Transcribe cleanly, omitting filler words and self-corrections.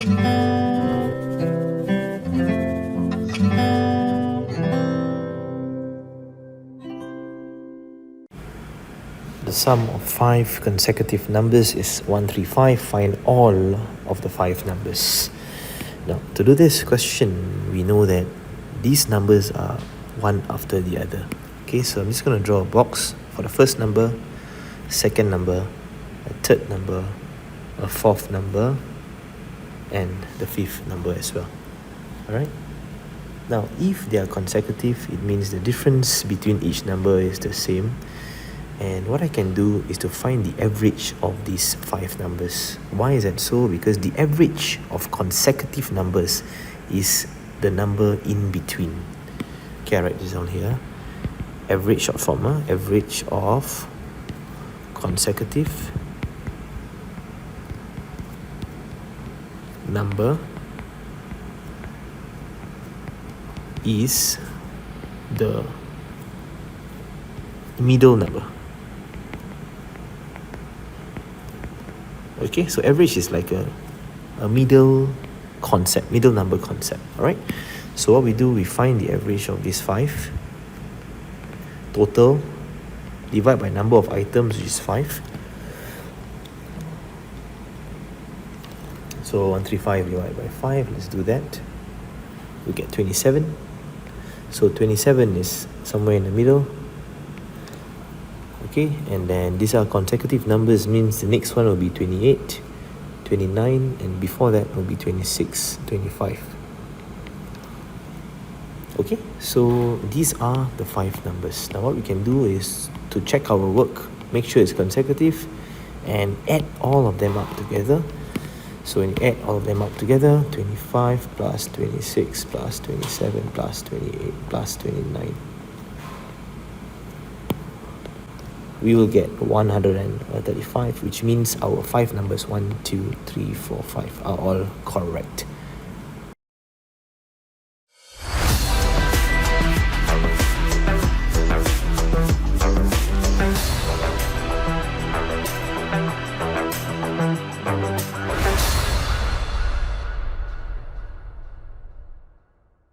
The sum of 5 consecutive numbers is 135. Find all of the 5 numbers. Now, to do this question, we know that these numbers are one after the other. Okay, so I'm just going to draw a box for the first number, second number, a third number, a fourth number, and the fifth number as well. Alright? Now, if they are consecutive, it means the difference between each number is the same. And what I can do is to find the average of these 5 numbers. Why is that so? Because the average of consecutive numbers is the number in between. Okay, I write this down here. Average short form, average of consecutive number is the middle number. Okay, so average is like a middle concept, middle number concept. Alright, so what we do, we find the average of these 5, total, divide by number of items, which is 5. So 135 divided by 5, let's do that. We get 27. So 27 is somewhere in the middle. Okay, and then these are consecutive numbers, means the next one will be 28, 29, and before that will be 26, 25. Okay, so these are the 5 numbers. Now what we can do is to check our work, make sure it's consecutive, and add all of them up together. So when you add all of them up together, 25 plus 26 plus 27 plus 28 plus 29, we will get 135, which means our 5 numbers 1, 2, 3, 4, 5 are all correct.